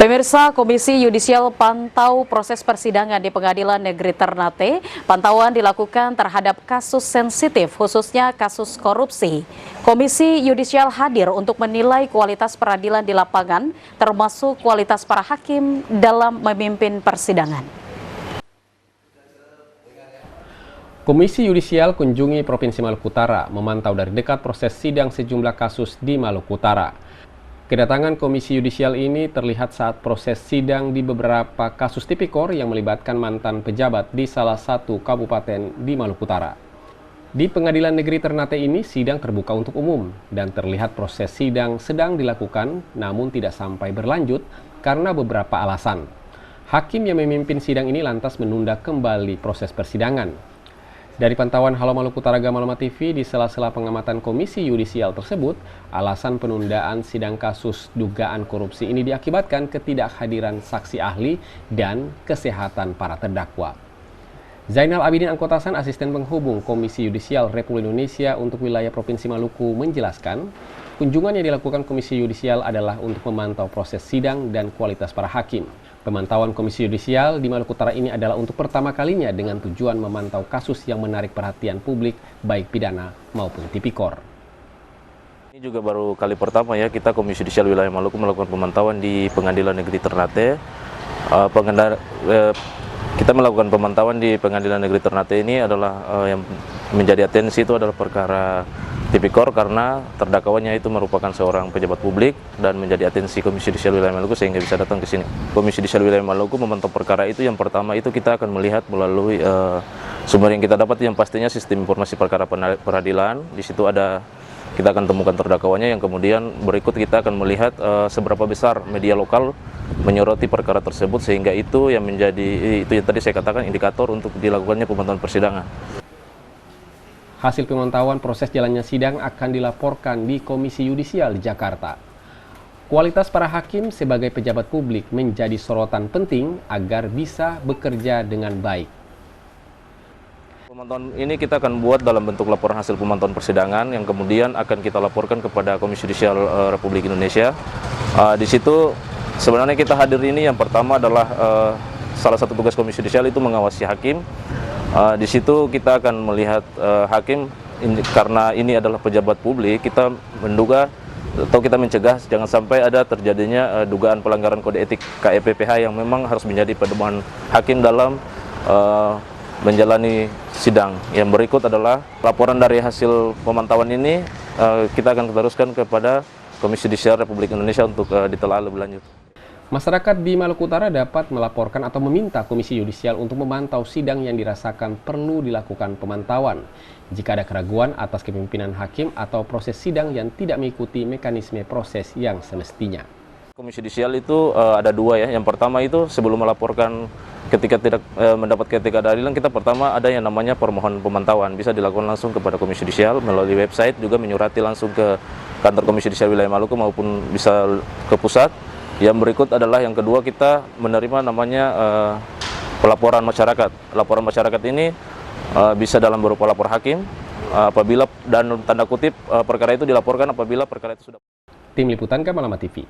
Pemirsa, Komisi Yudisial pantau proses persidangan di Pengadilan Negeri Ternate. Pantauan dilakukan terhadap kasus sensitif, khususnya kasus korupsi. Komisi Yudisial hadir untuk menilai kualitas peradilan di lapangan, termasuk kualitas para hakim dalam memimpin persidangan. Komisi Yudisial kunjungi Provinsi Maluku Utara, memantau dari dekat proses sidang sejumlah kasus di Maluku Utara. Kedatangan Komisi Yudisial ini terlihat saat proses sidang di beberapa kasus tipikor yang melibatkan mantan pejabat di salah satu kabupaten di Maluku Utara. Di Pengadilan Negeri Ternate ini, sidang terbuka untuk umum dan terlihat proses sidang sedang dilakukan namun tidak sampai berlanjut karena beberapa alasan. Hakim yang memimpin sidang ini lantas menunda kembali proses persidangan. Dari pantauan Halo Maluku Utara Gamalama TV, di sela-sela pengamatan Komisi Yudisial tersebut, alasan penundaan sidang kasus dugaan korupsi ini diakibatkan ketidakhadiran saksi ahli dan kesehatan para terdakwa. Zainal Abidin Angkotasan, asisten penghubung Komisi Yudisial Republik Indonesia untuk wilayah Provinsi Maluku, menjelaskan, kunjungan yang dilakukan Komisi Yudisial adalah untuk memantau proses sidang dan kualitas para hakim. Pemantauan Komisi Yudisial di Maluku Utara ini adalah untuk pertama kalinya dengan tujuan memantau kasus yang menarik perhatian publik, baik pidana maupun tipikor. Ini juga baru kali pertama ya kita Komisi Yudisial wilayah Maluku melakukan pemantauan di Pengadilan Negeri Ternate. Kita melakukan pemantauan di Pengadilan Negeri Ternate ini adalah yang menjadi atensi itu adalah perkara tipikor karena terdakwanya itu merupakan seorang pejabat publik dan menjadi atensi Komisi Yudisial wilayah Maluku sehingga bisa datang ke sini. Komisi Yudisial wilayah Maluku memantau perkara itu, yang pertama itu kita akan melihat melalui sumber yang kita dapat, yang pastinya sistem informasi perkara peradilan. Di situ kita akan temukan terdakwanya, yang kemudian berikut kita akan melihat seberapa besar media lokal menyoroti perkara tersebut, sehingga itu yang tadi saya katakan indikator untuk dilakukannya pemantauan persidangan. Hasil pemantauan proses jalannya sidang akan dilaporkan di Komisi Yudisial di Jakarta. Kualitas para hakim sebagai pejabat publik menjadi sorotan penting agar bisa bekerja dengan baik. Pemantauan ini kita akan buat dalam bentuk laporan hasil pemantauan persidangan yang kemudian akan kita laporkan kepada Komisi Yudisial Republik Indonesia. Di situ sebenarnya kita hadir ini yang pertama adalah salah satu tugas Komisi Yudisial itu mengawasi hakim. Di situ kita akan melihat hakim karena ini adalah pejabat publik, kita menduga atau kita mencegah jangan sampai ada terjadinya dugaan pelanggaran kode etik KEPPH yang memang harus menjadi pedoman hakim dalam menjalani sidang. Yang berikut adalah laporan dari hasil pemantauan ini kita akan teruskan kepada Komisi Yudisial Republik Indonesia untuk ditelaah lebih lanjut. Masyarakat di Maluku Utara dapat melaporkan atau meminta Komisi Yudisial untuk memantau sidang yang dirasakan perlu dilakukan pemantauan jika ada keraguan atas kepemimpinan hakim atau proses sidang yang tidak mengikuti mekanisme proses yang semestinya. Komisi Yudisial itu ada dua ya. Yang pertama itu sebelum melaporkan ketika tidak mendapat ketidakadilan, kita pertama ada yang namanya permohonan pemantauan. Bisa dilakukan langsung kepada Komisi Yudisial melalui website, juga menyurati langsung ke kantor Komisi Yudisial wilayah Maluku maupun bisa ke pusat. Yang berikut adalah yang kedua, kita menerima namanya pelaporan masyarakat. Laporan masyarakat ini bisa dalam berupa lapor hakim apabila, dan tanda kutip perkara itu dilaporkan apabila perkara itu sudah. Tim Liputan Gamalama TV.